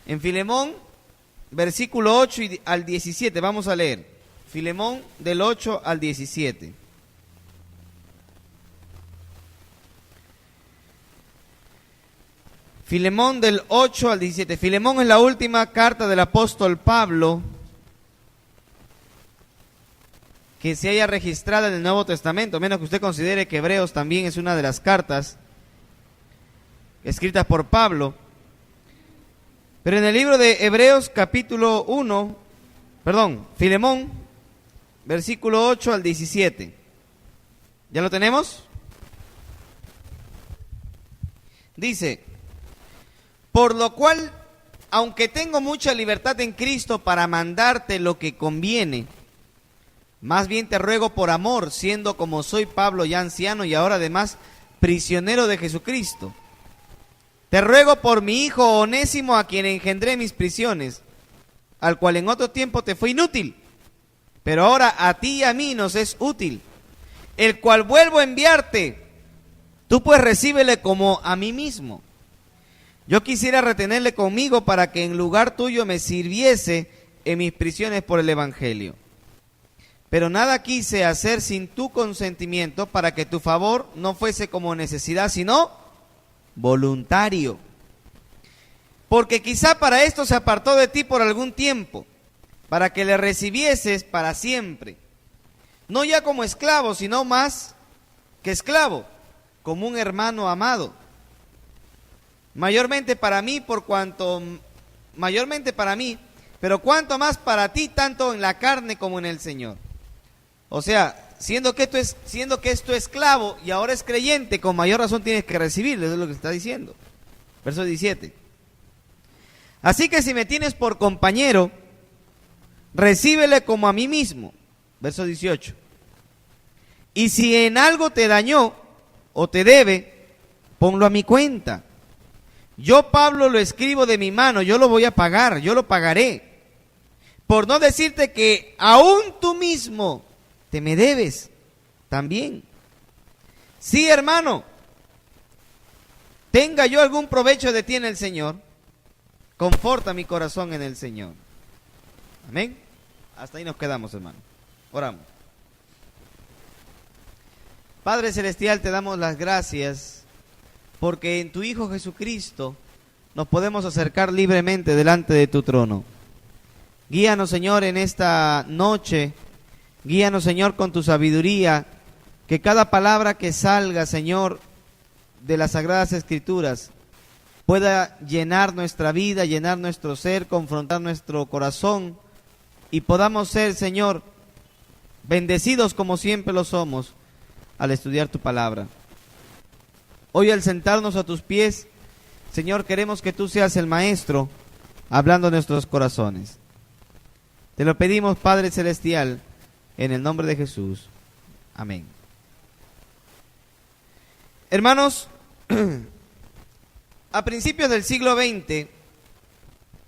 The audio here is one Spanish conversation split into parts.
En Filemón, versículo 8 al 17, vamos a leer. Filemón del 8 al 17. Filemón del 8 al 17. Filemón es la última carta del apóstol Pablo que se haya registrado en el Nuevo Testamento, menos que usted considere que Hebreos también es una de las cartas escritas por Pablo. Pero en el libro de Hebreos capítulo 1, Filemón, versículo 8 al 17. ¿Ya lo tenemos? Dice: por lo cual, aunque tengo mucha libertad en Cristo para mandarte lo que conviene, más bien te ruego por amor, siendo como soy Pablo ya anciano y ahora además prisionero de Jesucristo. Te ruego por mi hijo Onésimo, a quien engendré mis prisiones, al cual en otro tiempo te fue inútil, pero ahora a ti y a mí nos es útil, el cual vuelvo a enviarte. Tú pues recíbele como a mí mismo. Yo quisiera retenerle conmigo para que en lugar tuyo me sirviese en mis prisiones por el Evangelio. Pero nada quise hacer sin tu consentimiento, para que tu favor no fuese como necesidad, sino voluntario. Porque quizá para esto se apartó de ti por algún tiempo, para que le recibieses para siempre, no ya como esclavo, sino más que esclavo, como un hermano amado. Mayormente para mí, pero cuanto más para ti, tanto en la carne como en el Señor. O sea, siendo que es tu esclavo y ahora es creyente, con mayor razón tienes que recibirle, eso es lo que está diciendo. Verso 17. Así que si me tienes por compañero, recíbele como a mí mismo. Verso 18. Y si en algo te dañó o te debe, ponlo a mi cuenta. Yo, Pablo, lo escribo de mi mano, yo lo voy a pagar, yo lo pagaré. Por no decirte que aún tú mismo te me debes también. Sí, hermano, tenga yo algún provecho de ti en el Señor, conforta mi corazón en el Señor. Amén. Hasta ahí nos quedamos, hermano. Oramos. Padre Celestial, te damos las gracias porque en tu Hijo Jesucristo nos podemos acercar libremente delante de tu trono. Guíanos, Señor, en esta noche. Guíanos, Señor, con tu sabiduría, que cada palabra que salga, Señor, de las Sagradas Escrituras pueda llenar nuestra vida, llenar nuestro ser, confrontar nuestro corazón y podamos ser, Señor, bendecidos como siempre lo somos al estudiar tu palabra. Hoy al sentarnos a tus pies, Señor, queremos que tú seas el maestro hablando a nuestros corazones. Te lo pedimos, Padre Celestial, en el nombre de Jesús. Amén. Hermanos, a principios del siglo XX,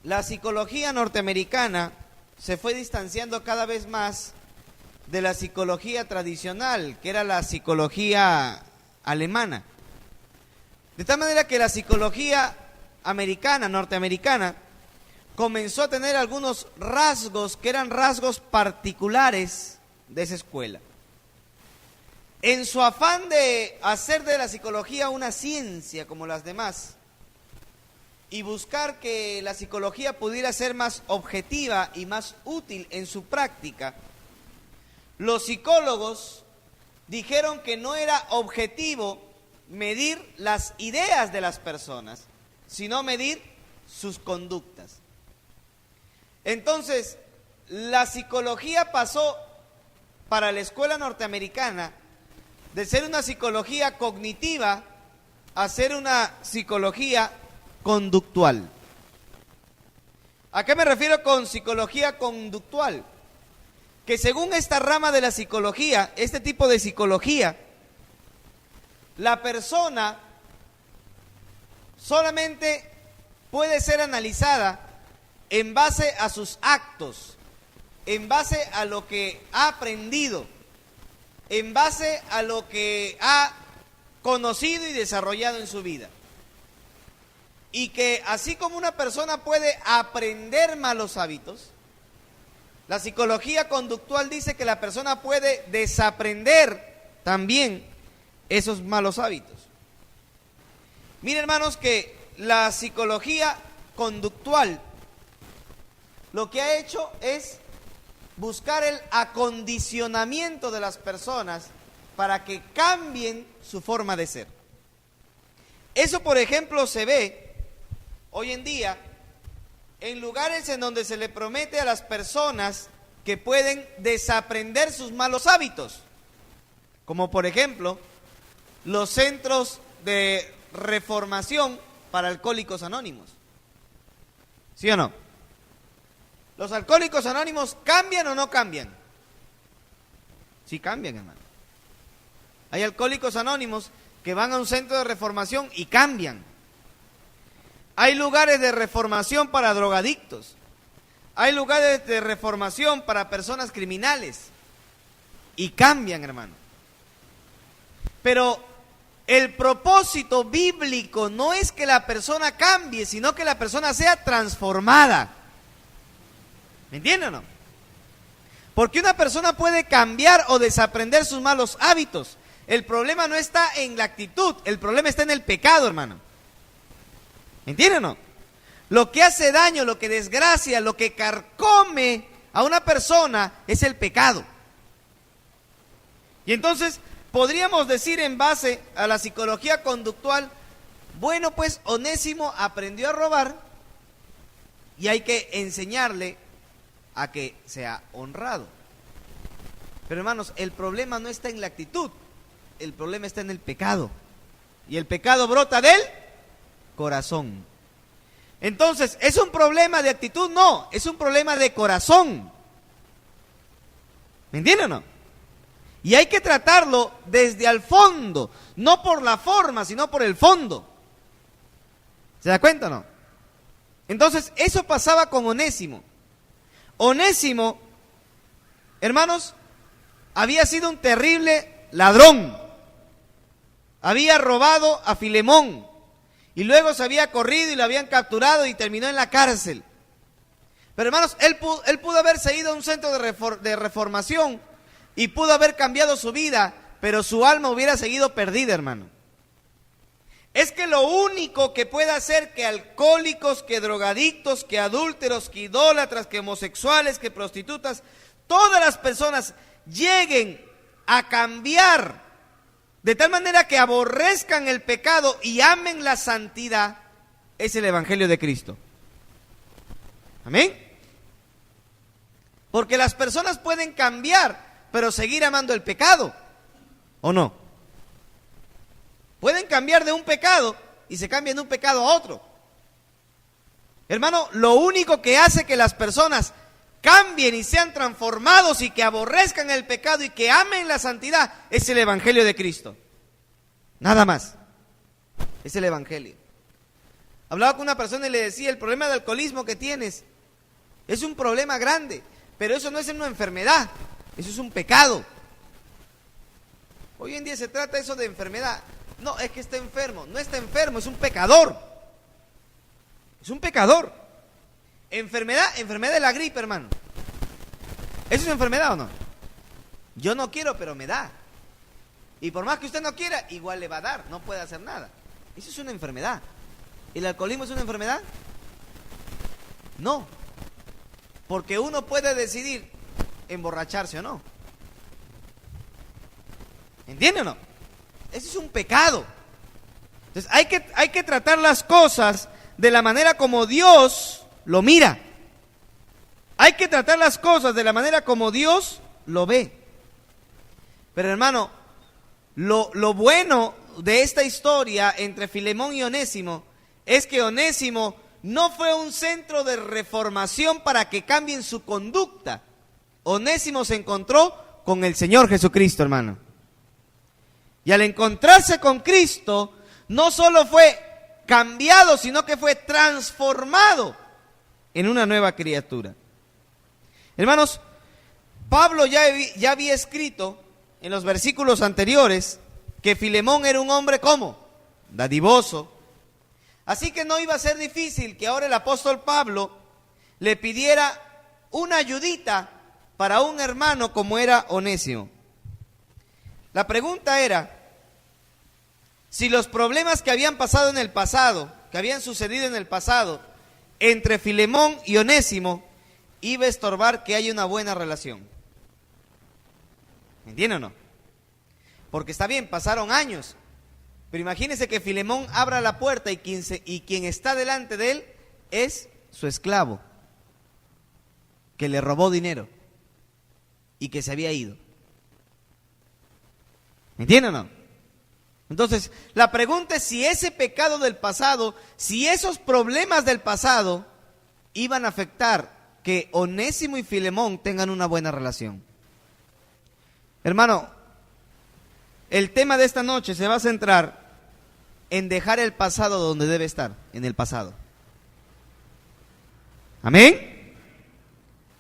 la psicología norteamericana se fue distanciando cada vez más de la psicología tradicional, que era la psicología alemana. De tal manera que la psicología norteamericana, comenzó a tener algunos rasgos que eran rasgos particulares de esa escuela. En su afán de hacer de la psicología una ciencia como las demás y buscar que la psicología pudiera ser más objetiva y más útil en su práctica, los psicólogos dijeron que no era objetivo medir las ideas de las personas, sino medir sus conductas. Entonces, la psicología pasó para la escuela norteamericana de ser una psicología cognitiva a ser una psicología conductual. ¿A qué me refiero con psicología conductual? Que según esta rama de la psicología, este tipo de psicología, la persona solamente puede ser analizada en base a sus actos, en base a lo que ha aprendido, en base a lo que ha conocido y desarrollado en su vida. y que así como una persona puede aprender malos hábitos, la psicología conductual dice que la persona puede desaprender también esos malos hábitos. Miren, hermanos, que la psicología conductual lo que ha hecho es buscar el acondicionamiento de las personas para que cambien su forma de ser. Eso, por ejemplo, se ve hoy en día en lugares en donde se le promete a las personas que pueden desaprender sus malos hábitos, como por ejemplo los centros de reformación para alcohólicos anónimos. ¿Sí o no? ¿Los alcohólicos anónimos cambian o no cambian? Sí cambian, hermano. Hay alcohólicos anónimos que van a un centro de reformación y cambian. Hay lugares de reformación para drogadictos. Hay lugares de reformación para personas criminales. Y cambian, hermano. Pero el propósito bíblico no es que la persona cambie, sino que la persona sea transformada. ¿Me entienden o no? Porque una persona puede cambiar o desaprender sus malos hábitos. El problema no está en la actitud, el problema está en el pecado, hermano. ¿Me entienden o no? Lo que hace daño, lo que desgracia, lo que carcome a una persona es el pecado. Y entonces podríamos decir, en base a la psicología conductual, bueno, pues Onésimo aprendió a robar y hay que enseñarle a que sea honrado. Pero hermanos, el problema no está en la actitud, el problema está en el pecado. Y el pecado brota del corazón. Entonces, ¿es un problema de actitud? No, es un problema de corazón. ¿Me entienden o no? Y hay que tratarlo desde al fondo, no por la forma, sino por el fondo. ¿Se da cuenta o no? Entonces, eso pasaba con Onésimo. Onésimo, hermanos, había sido un terrible ladrón. Había robado a Filemón y luego se había corrido y lo habían capturado y terminó en la cárcel. Pero hermanos, él pudo haberse ido a un centro de reformación y pudo haber cambiado su vida, pero su alma hubiera seguido perdida, hermano. Es que lo único que puede hacer que alcohólicos, que drogadictos, que adúlteros, que idólatras, que homosexuales, que prostitutas, todas las personas lleguen a cambiar de tal manera que aborrezcan el pecado y amen la santidad, es el Evangelio de Cristo. Amén. Porque las personas pueden cambiar, pero seguir amando el pecado, ¿o no? Pueden cambiar de un pecado y se cambian de un pecado a otro. Hermano, lo único que hace que las personas cambien y sean transformados y que aborrezcan el pecado y que amen la santidad es el Evangelio de Cristo. Nada más. Es el Evangelio. Hablaba con una persona y le decía, el problema de alcoholismo que tienes es un problema grande, pero eso no es una enfermedad, eso es un pecado. Hoy en día se trata eso de enfermedad. No, es que está enfermo. No está enfermo, es un pecador. Es un pecador. Enfermedad es la gripe, hermano. ¿Eso es enfermedad o no? Yo no quiero, pero me da. Y por más que usted no quiera, igual le va a dar, no puede hacer nada. Eso es una enfermedad. ¿El alcoholismo es una enfermedad? No. Porque uno puede decidir emborracharse o no. ¿Entiende o no? Eso es un pecado. Entonces hay que tratar las cosas de la manera como Dios lo mira. Hay que tratar las cosas de la manera como Dios lo ve. Pero hermano, lo bueno de esta historia entre Filemón y Onésimo es que Onésimo no fue un centro de reformación para que cambien su conducta. Onésimo se encontró con el Señor Jesucristo, hermano. Y al encontrarse con Cristo, no solo fue cambiado, sino que fue transformado en una nueva criatura. Hermanos, Pablo ya había escrito en los versículos anteriores que Filemón era un hombre ¿cómo? Dadivoso, Así que no iba a ser difícil que ahora el apóstol Pablo le pidiera una ayudita para un hermano como era Onésimo. La pregunta era si los problemas que habían pasado en el pasado, que habían sucedido en el pasado, entre Filemón y Onésimo, iba a estorbar que haya una buena relación. ¿Me entienden o no? Porque está bien, pasaron años, pero imagínense que Filemón abra la puerta y quien está delante de él es su esclavo, que le robó dinero y que se había ido. ¿Me entienden o no? Entonces, la pregunta es si ese pecado del pasado, si esos problemas del pasado iban a afectar que Onésimo y Filemón tengan una buena relación. Hermano, el tema de esta noche se va a centrar en dejar el pasado donde debe estar, en el pasado. ¿Amén?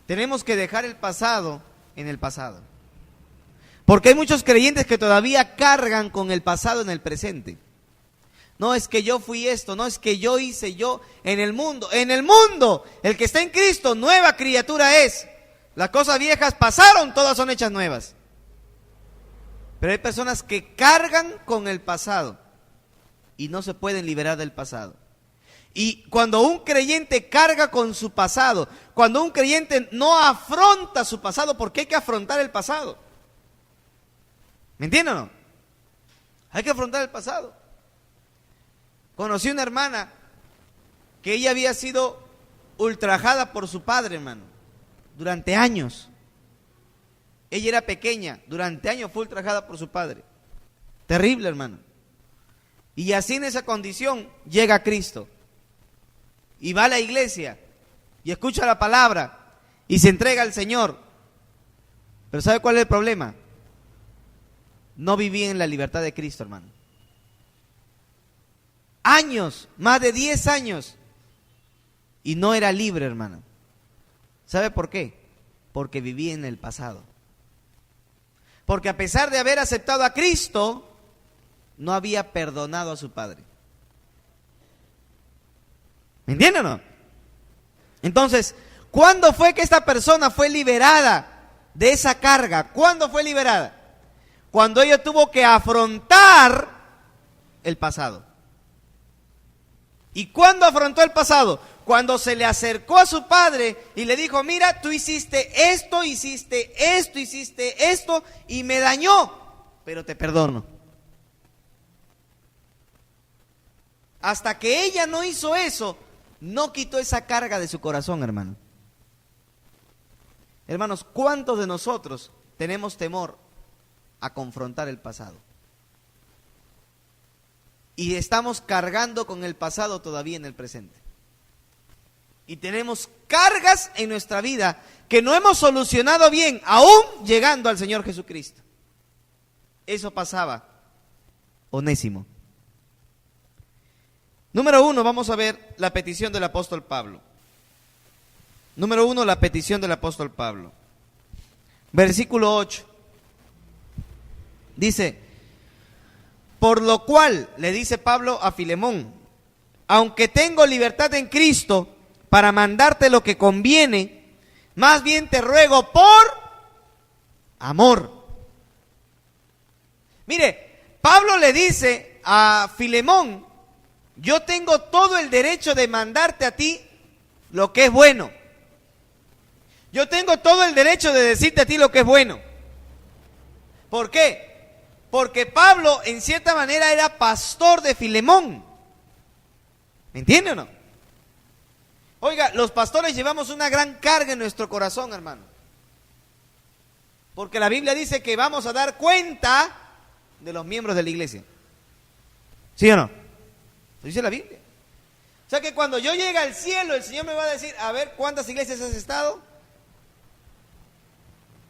Tenemos que dejar el pasado en el pasado. Porque hay muchos creyentes que todavía cargan con el pasado en el presente. No es que yo fui esto, no es que yo hice yo en el mundo. En el mundo, el que está en Cristo, nueva criatura es. Las cosas viejas pasaron, todas son hechas nuevas. Pero hay personas que cargan con el pasado y no se pueden liberar del pasado. Y cuando un creyente carga con su pasado, cuando un creyente no afronta su pasado, porque hay que afrontar el pasado. ¿Me entienden o no? Hay que afrontar el pasado. Conocí una hermana que ella había sido ultrajada por su padre, hermano, durante años. Ella era pequeña, durante años fue ultrajada por su padre. Terrible, hermano. Y así en esa condición llega a Cristo. Y va a la iglesia y escucha la palabra y se entrega al Señor. Pero ¿sabe cuál es el problema? No vivía en la libertad de Cristo, hermano. Años, más de 10 años. Y no era libre, hermano. ¿Sabe por qué? Porque vivía en el pasado. Porque a pesar de haber aceptado a Cristo, no había perdonado a su padre. ¿Me entienden o no? Entonces, ¿cuándo fue que esta persona fue liberada de esa carga? ¿Cuándo fue liberada? Cuando ella tuvo que afrontar el pasado. ¿Y cuándo afrontó el pasado? Cuando se le acercó a su padre y le dijo, mira, tú hiciste esto y me dañó, pero te perdono. Hasta que ella no hizo eso, no quitó esa carga de su corazón, hermano. Hermanos, ¿cuántos de nosotros tenemos temor a confrontar el pasado? Y estamos cargando con el pasado todavía en el presente. Y tenemos cargas en nuestra vida que no hemos solucionado bien, aún llegando al Señor Jesucristo. Eso pasaba Onésimo. Número 1, vamos a ver la petición del apóstol Pablo. Número 1, la petición del apóstol Pablo. Versículo 8. Dice, por lo cual, le dice Pablo a Filemón, aunque tengo libertad en Cristo para mandarte lo que conviene, más bien te ruego por amor. Mire, Pablo le dice a Filemón, yo tengo todo el derecho de mandarte a ti lo que es bueno. Yo tengo todo el derecho de decirte a ti lo que es bueno. ¿Por qué? Porque Pablo, en cierta manera, era pastor de Filemón. ¿Me entiende o no? Oiga, los pastores llevamos una gran carga en nuestro corazón, hermano. Porque la Biblia dice que vamos a dar cuenta de los miembros de la iglesia. ¿Sí o no? Lo dice la Biblia. O sea que cuando yo llegue al cielo, el Señor me va a decir, a ver, ¿cuántas iglesias has estado?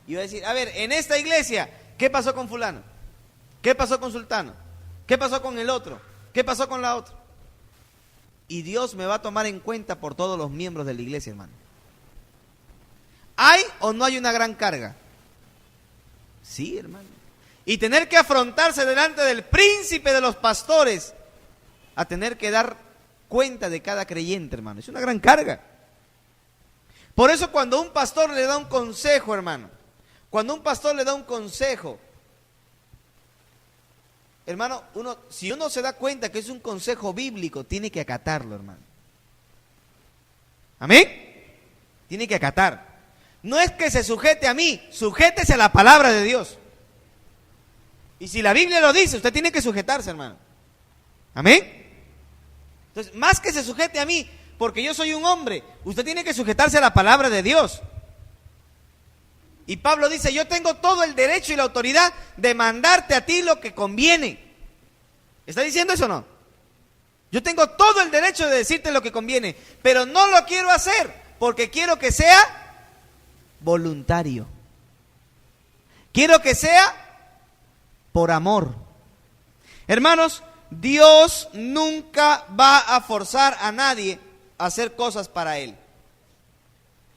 Y va a decir, a ver, en esta iglesia, ¿qué pasó con fulano? ¿Qué pasó con sultano? ¿Qué pasó con el otro? ¿Qué pasó con la otra? Y Dios me va a tomar en cuenta por todos los miembros de la iglesia, hermano. ¿Hay o no hay una gran carga? Sí, hermano. Y tener que afrontarse delante del príncipe de los pastores a tener que dar cuenta de cada creyente, hermano. Es una gran carga. Por eso cuando un pastor le da un consejo, hermano, cuando un pastor le da un consejo, hermano, si uno se da cuenta que es un consejo bíblico, tiene que acatarlo, hermano. ¿Amén? Tiene que acatar. No es que se sujete a mí, sujétese a la palabra de Dios. Y si la Biblia lo dice, usted tiene que sujetarse, hermano. ¿Amén? Entonces, más que se sujete a mí, porque yo soy un hombre, usted tiene que sujetarse a la palabra de Dios. Y Pablo dice, yo tengo todo el derecho y la autoridad de mandarte a ti lo que conviene. ¿Está diciendo eso o no? Yo tengo todo el derecho de decirte lo que conviene, pero no lo quiero hacer porque quiero que sea voluntario. Quiero que sea por amor. Hermanos, Dios nunca va a forzar a nadie a hacer cosas para Él.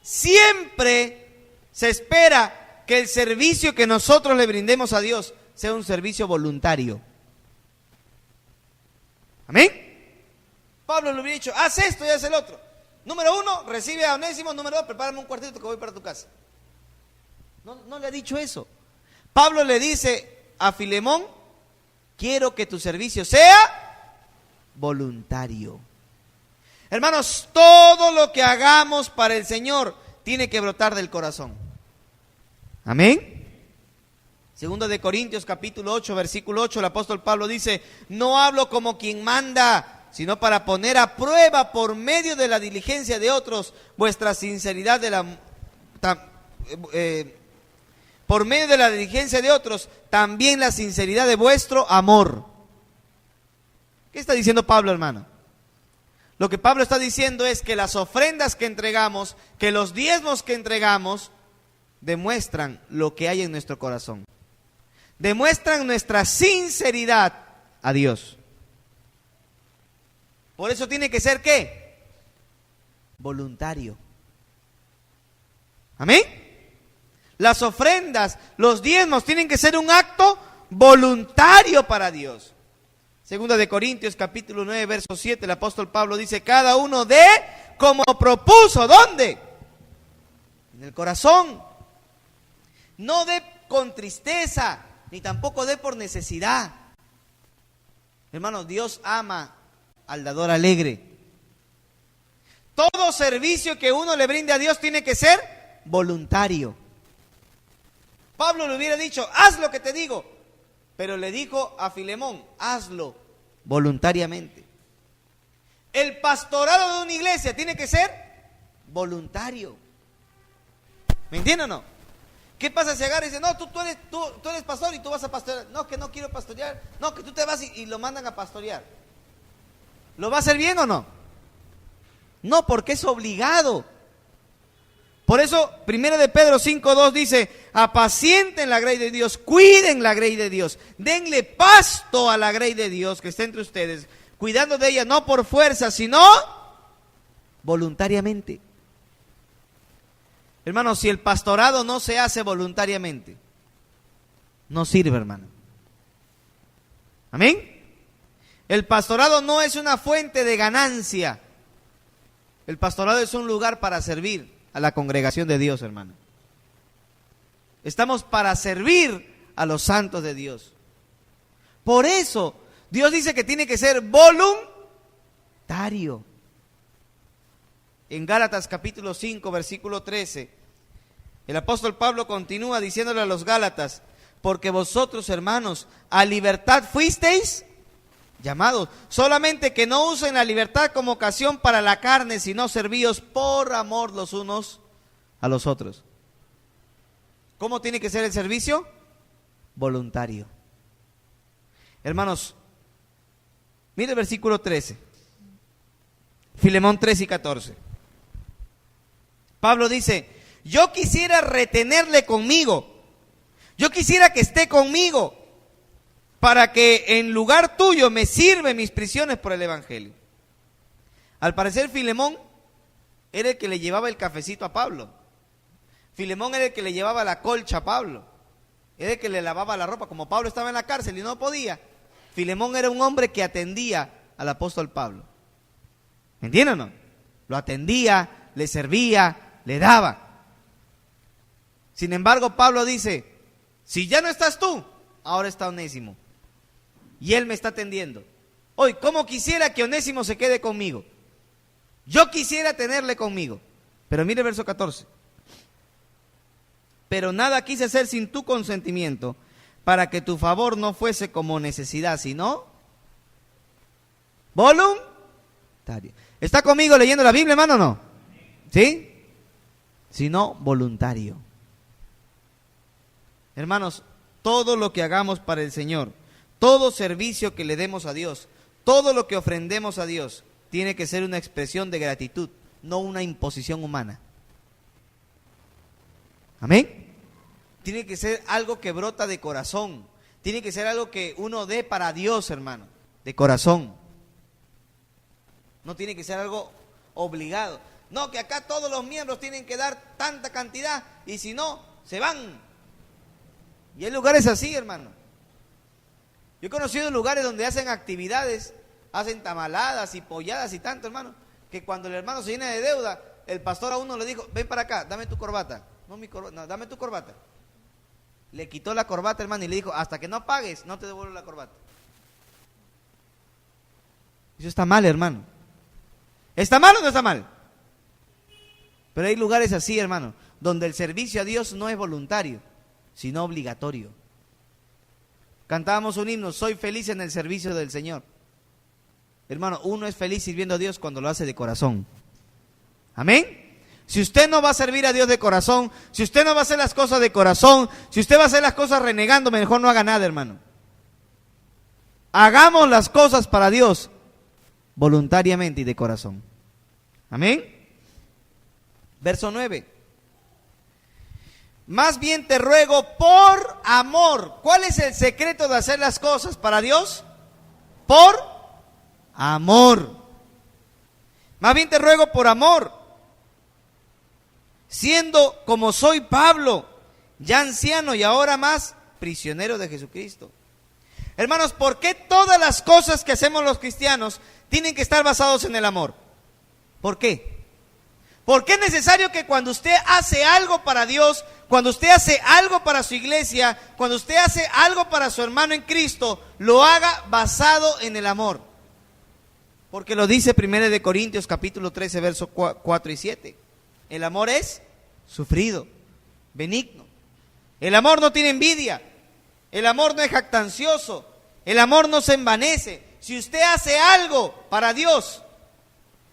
Siempre se espera que el servicio que nosotros le brindemos a Dios sea un servicio voluntario. ¿Amén? Pablo le hubiera dicho, haz esto y haz el otro. Número 1, recibe a Onésimo. Número 2, prepárame un cuartito que voy para tu casa. No le ha dicho eso. Pablo le dice a Filemón, quiero que tu servicio sea voluntario. Hermanos, todo lo que hagamos para el Señor tiene que brotar del corazón. Amén. Segundo de Corintios capítulo 8, versículo 8, el apóstol Pablo dice, no hablo como quien manda, sino para poner a prueba por medio de la diligencia de otros vuestra sinceridad por medio de la diligencia de otros, también la sinceridad de vuestro amor. ¿Qué está diciendo Pablo, hermano? Lo que Pablo está diciendo es que las ofrendas que entregamos, que los diezmos que entregamos, demuestran lo que hay en nuestro corazón. Demuestran nuestra sinceridad a Dios. Por eso tiene que ser, ¿qué? Voluntario. ¿Amén? Las ofrendas, los diezmos tienen que ser un acto voluntario para Dios. Segunda de Corintios capítulo 9, verso 7, el apóstol Pablo dice, cada uno dé como propuso. ¿Dónde? En el corazón. No dé con tristeza, ni tampoco dé por necesidad. Hermano, Dios ama al dador alegre. Todo servicio que uno le brinde a Dios tiene que ser voluntario. Pablo le hubiera dicho, haz lo que te digo, pero le dijo a Filemón, hazlo voluntariamente. El pastorado de una iglesia tiene que ser voluntario. ¿Me entienden o no? ¿Qué pasa si agarra y dice, no, tú eres pastor y tú vas a pastorear? No, que no quiero pastorear. No, que tú te vas y lo mandan a pastorear. ¿Lo va a hacer bien o no? No, porque es obligado. Por eso, 1 de Pedro 5:2 dice, apacienten la grey de Dios, cuiden la grey de Dios, denle pasto a la grey de Dios que está entre ustedes, cuidando de ella no por fuerza, sino voluntariamente. Hermano, si el pastorado no se hace voluntariamente, no sirve, hermano. ¿Amén? El pastorado no es una fuente de ganancia. El pastorado es un lugar para servir a la congregación de Dios, hermano. Estamos para servir a los santos de Dios. Por eso, Dios dice que tiene que ser voluntario. En Gálatas capítulo 5, versículo 13, el apóstol Pablo continúa diciéndole a los Gálatas, porque vosotros, hermanos, a libertad fuisteis llamados, solamente que no usen la libertad como ocasión para la carne, sino servíos por amor los unos a los otros. ¿Cómo tiene que ser el servicio? Voluntario. Hermanos, mire el versículo 13, Filemón 3 y 14. Pablo dice, yo quisiera retenerle conmigo, yo quisiera que esté conmigo, para que en lugar tuyo me sirven mis prisiones por el evangelio. Al parecer Filemón era el que le llevaba el cafecito a Pablo. Filemón era el que le llevaba la colcha a Pablo. Era el que le lavaba la ropa. Como Pablo estaba en la cárcel y no podía, Filemón era un hombre que atendía al apóstol Pablo. ¿Me entienden o no? Lo atendía, le servía, le daba. Sin embargo, Pablo dice, si ya no estás tú, ahora está Onésimo. Y él me está atendiendo. Hoy, ¿cómo quisiera que Onésimo se quede conmigo? Yo quisiera tenerle conmigo. Pero mire el verso 14. Pero nada quise hacer sin tu consentimiento, para que tu favor no fuese como necesidad, sino voluntario. ¿Está conmigo leyendo la Biblia, hermano, o no? ¿Sí? Sino voluntario. Hermanos, todo lo que hagamos para el Señor, todo servicio que le demos a Dios, todo lo que ofrendemos a Dios, tiene que ser una expresión de gratitud, no una imposición humana. Amén. Tiene que ser algo que brota de corazón. Tiene que ser algo que uno dé para Dios, hermano, de corazón. No tiene que ser algo obligado. No, que acá todos los miembros tienen que dar tanta cantidad y si no, se van. Y hay lugares así, hermano. Yo he conocido lugares donde hacen actividades, hacen tamaladas y polladas y tanto, hermano, que cuando el hermano se llena de deuda, el pastor a uno le dijo, ven para acá, dame tu corbata. No, no, dame tu corbata. Le quitó la corbata, hermano, y le dijo, hasta que no pagues, no te devuelvo la corbata. Eso está mal, hermano. ¿Está mal o no está mal? Pero hay lugares así, hermano, donde el servicio a Dios no es voluntario, sino obligatorio. Cantábamos un himno, soy feliz en el servicio del Señor. Hermano, uno es feliz sirviendo a Dios cuando lo hace de corazón. Amén. Si usted no va a servir a Dios de corazón, si usted no va a hacer las cosas de corazón, si usted va a hacer las cosas renegando, mejor no haga nada, hermano. Hagamos las cosas para Dios voluntariamente y de corazón. Amén. Verso 9. Más bien te ruego por amor. ¿Cuál es el secreto de hacer las cosas para Dios? Por amor. Más bien te ruego por amor. Siendo como soy Pablo, ya anciano y ahora más prisionero de Jesucristo. Hermanos, ¿por qué todas las cosas que hacemos los cristianos tienen que estar basados en el amor? ¿Por qué? Porque es necesario que cuando usted hace algo para Dios, cuando usted hace algo para su iglesia, cuando usted hace algo para su hermano en Cristo, lo haga basado en el amor. Porque lo dice 1 Corintios capítulo 13, versos 4 y 7. El amor es sufrido, benigno. El amor no tiene envidia. El amor no es jactancioso. El amor no se envanece. Si usted hace algo para Dios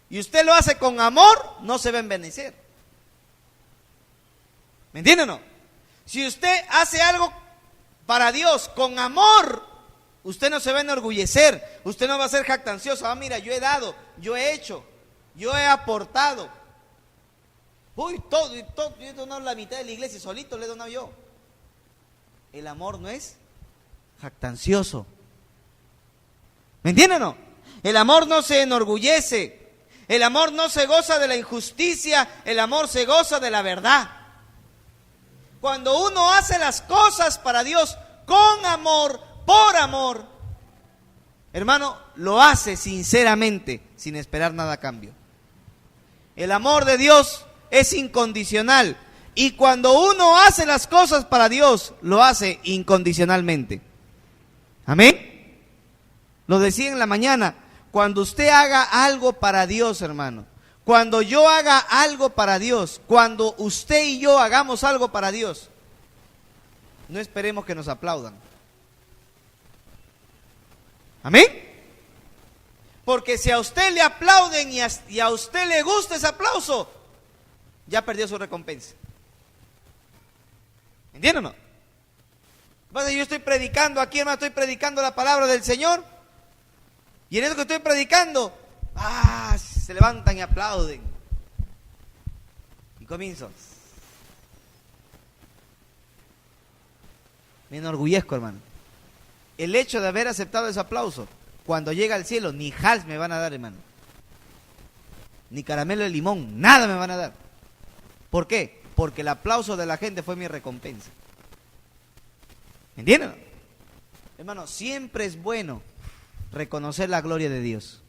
y usted lo hace con amor, no se va a envanecer. ¿Me entiende o no? Si usted hace algo para Dios con amor, usted no se va a enorgullecer. Usted no va a ser jactancioso. Ah, mira, yo he dado, yo he hecho, yo he aportado. Uy, todo, yo he donado la mitad de la iglesia, solito le he donado yo. El amor no es jactancioso. ¿Me entienden o no? El amor no se enorgullece. El amor no se goza de la injusticia. El amor se goza de la verdad. Cuando uno hace las cosas para Dios con amor, por amor, hermano, lo hace sinceramente, sin esperar nada a cambio. El amor de Dios es incondicional. Y cuando uno hace las cosas para Dios, lo hace incondicionalmente. Amén. Lo decía en la mañana, cuando usted haga algo para Dios, hermano, cuando yo haga algo para Dios, cuando usted y yo hagamos algo para Dios, no esperemos que nos aplaudan. Amén. Porque si a usted le aplauden y a usted le gusta ese aplauso, ya perdió su recompensa. ¿Entienden o no? Pues yo estoy predicando aquí, hermano, estoy predicando la palabra del Señor. Y en eso que estoy predicando, se levantan y aplauden. Y comienzo. Me enorgullezco, hermano. El hecho de haber aceptado ese aplauso, cuando llega al cielo, ni hals me van a dar, hermano. Ni caramelo de limón, nada me van a dar. ¿Por qué? Porque el aplauso de la gente fue mi recompensa. ¿Entienden? Hermano, siempre es bueno reconocer la gloria de Dios.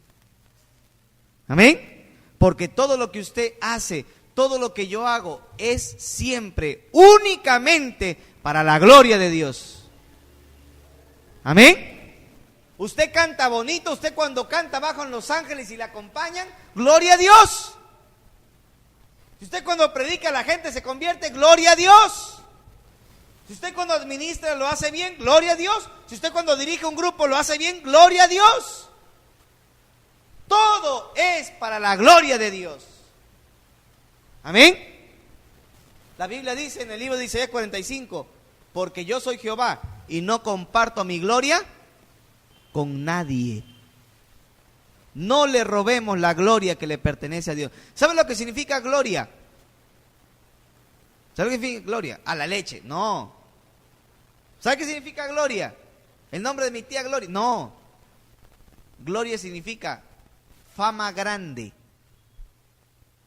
Amén. Porque todo lo que usted hace, todo lo que yo hago es siempre, únicamente para la gloria de Dios. Amén. Usted canta bonito, usted cuando canta bajo en Los Ángeles y le acompañan, gloria a Dios. Si usted cuando predica la gente se convierte, gloria a Dios. Si usted cuando administra lo hace bien, gloria a Dios. Si usted cuando dirige un grupo lo hace bien, gloria a Dios. Todo es para la gloria de Dios. Amén. La Biblia dice en el libro de Isaías 45, porque yo soy Jehová y no comparto mi gloria con nadie. No le robemos la gloria que le pertenece a Dios. ¿Saben lo que significa gloria? ¿Saben lo que significa gloria? A la leche, no. ¿Sabe qué significa gloria? El nombre de mi tía Gloria, no. Gloria significa fama grande,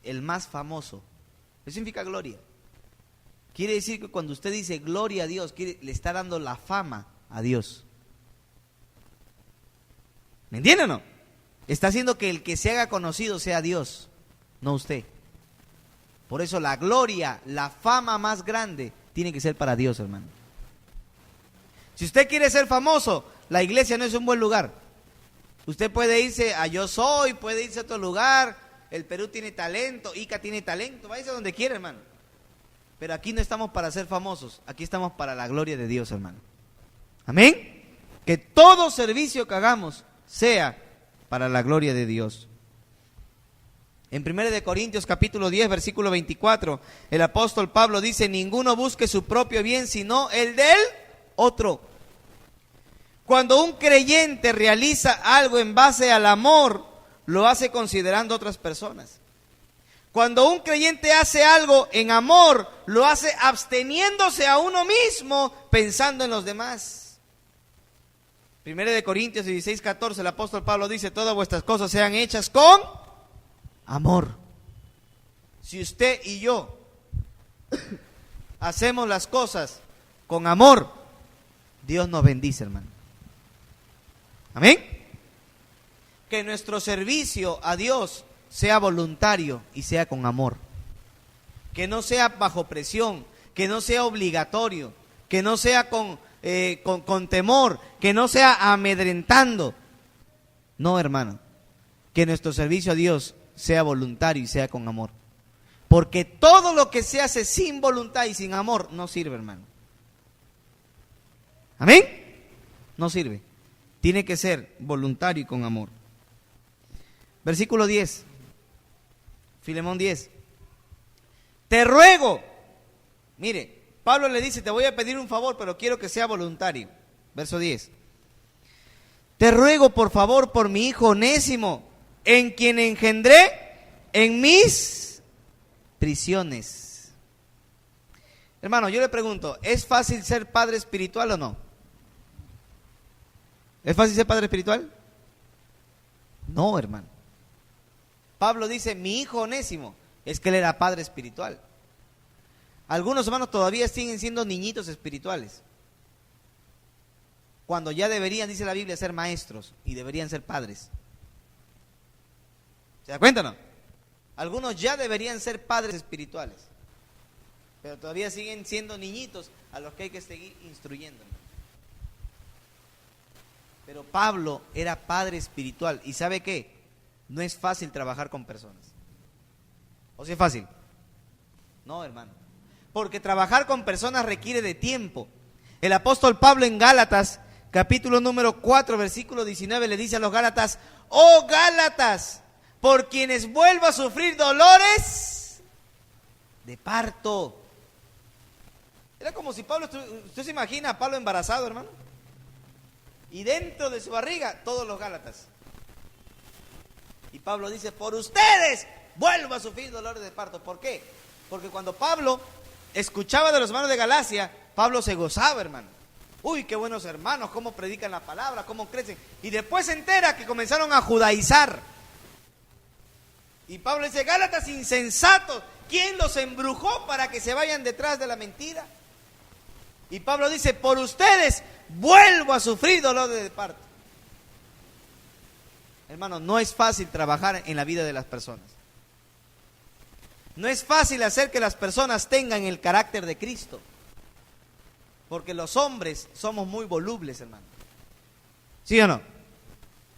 el más famoso. Eso significa gloria. Quiere decir que cuando usted dice gloria a Dios, le está dando la fama a Dios. ¿Me entiende o no? Está haciendo que el que se haga conocido sea Dios, no usted. Por eso la gloria, la fama más grande, tiene que ser para Dios, hermano. Si usted quiere ser famoso, la iglesia no es un buen lugar. Usted puede irse a Yo Soy, puede irse a otro lugar. El Perú tiene talento, Ica tiene talento, váyase a donde quiera, hermano. Pero aquí no estamos para ser famosos, aquí estamos para la gloria de Dios, hermano. Amén. Que todo servicio que hagamos sea para la gloria de Dios. En 1 Corintios capítulo 10, versículo 24, el apóstol Pablo dice: ninguno busque su propio bien, sino el del otro. Cuando un creyente realiza algo en base al amor, lo hace considerando otras personas. Cuando un creyente hace algo en amor, lo hace absteniéndose a uno mismo, pensando en los demás. 1 Corintios 16, 14, el apóstol Pablo dice: todas vuestras cosas sean hechas con amor. Si usted y yo hacemos las cosas con amor, Dios nos bendice, hermano. Amén. Que nuestro servicio a Dios sea voluntario y sea con amor. Que no sea bajo presión, que no sea obligatorio, que no sea con temor, que no sea amedrentando. No, hermano. Que nuestro servicio a Dios sea voluntario y sea con amor. Porque todo lo que se hace sin voluntad y sin amor no sirve, hermano. ¿Amén? No sirve. Tiene que ser voluntario y con amor. Versículo 10. Filemón 10. Te ruego. Mire, Pablo le dice: te voy a pedir un favor, pero quiero que sea voluntario. Verso 10. Te ruego por favor por mi hijo Onésimo, en quien engendré en mis prisiones. Hermano, yo le pregunto, ¿es fácil ser padre espiritual o no? ¿Es fácil ser padre espiritual? No, hermano. Pablo dice: mi hijo Onésimo. Es que él era padre espiritual. Algunos hermanos todavía siguen siendo niñitos espirituales, cuando ya deberían, dice la Biblia, ser maestros y deberían ser padres. ¿Se da cuenta o no? Algunos ya deberían ser padres espirituales, pero todavía siguen siendo niñitos a los que hay que seguir instruyendo. Pero Pablo era padre espiritual. ¿Y sabe qué? No es fácil trabajar con personas. ¿O si es fácil? No, hermano. Porque trabajar con personas requiere de tiempo. El apóstol Pablo en Gálatas, capítulo número 4, versículo 19, le dice a los Gálatas: oh Gálatas, por quienes vuelvo a sufrir dolores de parto. Era como si Pablo, ¿usted se imagina a Pablo embarazado, hermano? Y dentro de su barriga, todos los Gálatas. Y Pablo dice: por ustedes vuelvo a sufrir dolores de parto. ¿Por qué? Porque cuando Pablo escuchaba de los hermanos de Galacia, Pablo se gozaba, hermano. Uy, qué buenos hermanos, cómo predican la palabra, cómo crecen. Y después se entera que comenzaron a judaizar. Y Pablo dice: Gálatas insensatos, ¿quién los embrujó para que se vayan detrás de la mentira? Y Pablo dice: por ustedes vuelvo a sufrir dolor de parto. Hermano, no es fácil trabajar en la vida de las personas. No es fácil hacer que las personas tengan el carácter de Cristo. Porque los hombres somos muy volubles, hermano. ¿Sí o no?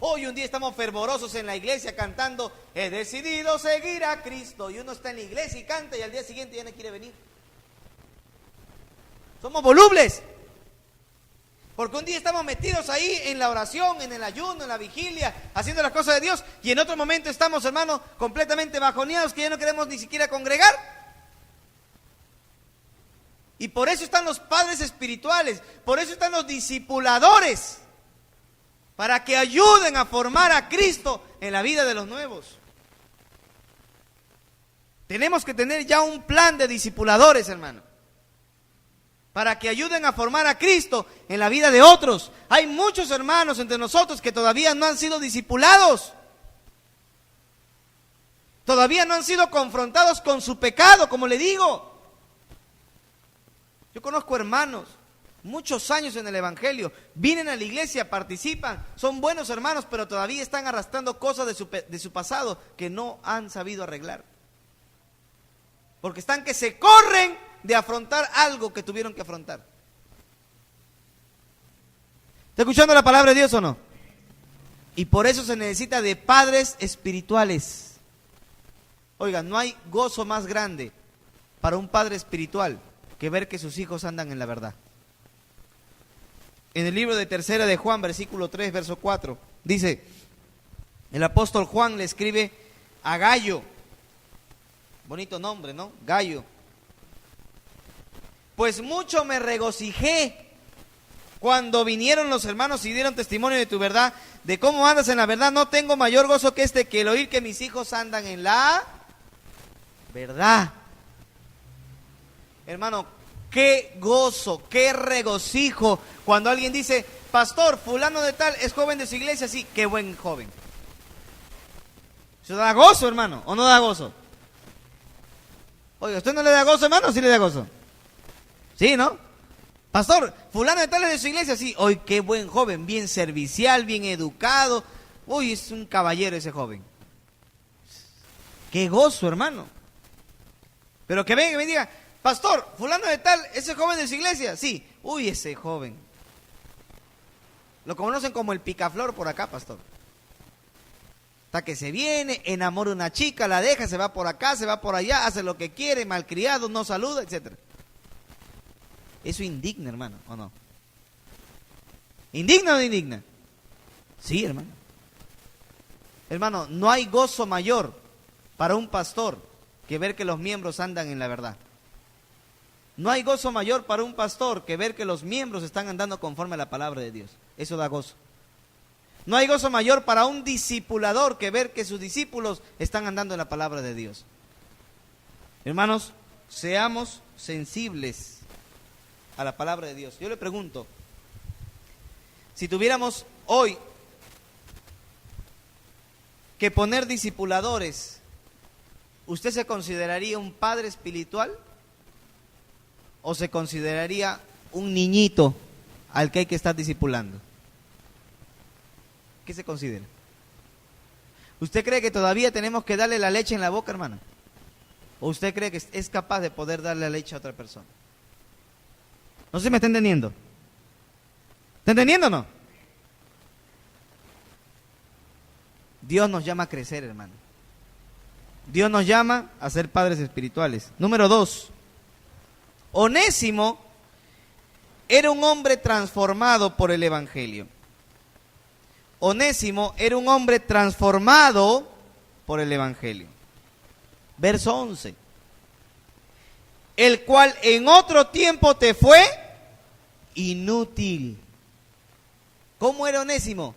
Hoy un día estamos fervorosos en la iglesia cantando, he decidido seguir a Cristo. Y uno está en la iglesia y canta y al día siguiente ya no quiere venir. Somos volubles. Porque un día estamos metidos ahí en la oración, en el ayuno, en la vigilia, haciendo las cosas de Dios. Y en otro momento estamos, hermano, completamente bajoneados, que ya no queremos ni siquiera congregar. Y por eso están los padres espirituales, por eso están los discipuladores, para que ayuden a formar a Cristo en la vida de los nuevos. Tenemos que tener ya un plan de discipuladores, hermano, para que ayuden a formar a Cristo en la vida de otros. Hay muchos hermanos entre nosotros que todavía no han sido discipulados. Todavía no han sido confrontados con su pecado, como le digo. Yo conozco hermanos, muchos años en el Evangelio, vienen a la iglesia, participan, son buenos hermanos, pero todavía están arrastrando cosas de su pasado que no han sabido arreglar. Porque están que se corren de afrontar algo que tuvieron que afrontar. ¿Está escuchando la palabra de Dios o no? Y por eso se necesita de padres espirituales. Oiga, no hay gozo más grande para un padre espiritual que ver que sus hijos andan en la verdad. En el libro de Tercera de Juan, versículo 3, verso 4, dice, el apóstol Juan le escribe a Gallo, bonito nombre, ¿no? Gallo. Pues mucho me regocijé cuando vinieron los hermanos y dieron testimonio de tu verdad, de cómo andas en la verdad. No tengo mayor gozo que que el oír que mis hijos andan en la verdad. Hermano, qué gozo, qué regocijo cuando alguien dice, pastor, fulano de tal es joven de su iglesia. Sí, qué buen joven. ¿Eso da gozo, hermano, o no da gozo? Oiga, ¿usted no le da gozo, hermano, o sí le da gozo? Sí, ¿no? Pastor, fulano de tal es de su iglesia. Sí, hoy qué buen joven, bien servicial, bien educado. Uy, es un caballero ese joven. Qué gozo, hermano. Pero que venga y me diga, pastor, fulano de tal, ese joven de su iglesia. Sí, uy, ese joven. Lo conocen como el picaflor por acá, pastor. Hasta que se viene, enamora a una chica, la deja, se va por acá, se va por allá, hace lo que quiere, malcriado, no saluda, etcétera. Eso indigna, hermano, ¿o no? ¿Indigna o no indigna? Sí, hermano. Hermano, no hay gozo mayor para un pastor que ver que los miembros andan en la verdad. No hay gozo mayor para un pastor que ver que los miembros están andando conforme a la palabra de Dios. Eso da gozo. No hay gozo mayor para un discipulador que ver que sus discípulos están andando en la palabra de Dios. Hermanos, seamos sensibles a la palabra de Dios. Yo le pregunto, si tuviéramos hoy que poner discipuladores, ¿usted se consideraría un padre espiritual o se consideraría un niñito al que hay que estar discipulando? ¿Qué se considera? ¿Usted cree que todavía tenemos que darle la leche en la boca, hermano? ¿O usted cree que es capaz de poder darle la leche a otra persona? No sé si me está entendiendo. ¿Está entendiendo o no? Dios nos llama a crecer, hermano. Dios nos llama a ser padres espirituales. Número 2. Onésimo era un hombre transformado por el Evangelio. Onésimo era un hombre transformado por el Evangelio. Verso 11. El cual en otro tiempo te fue inútil. ¿Cómo era Onésimo?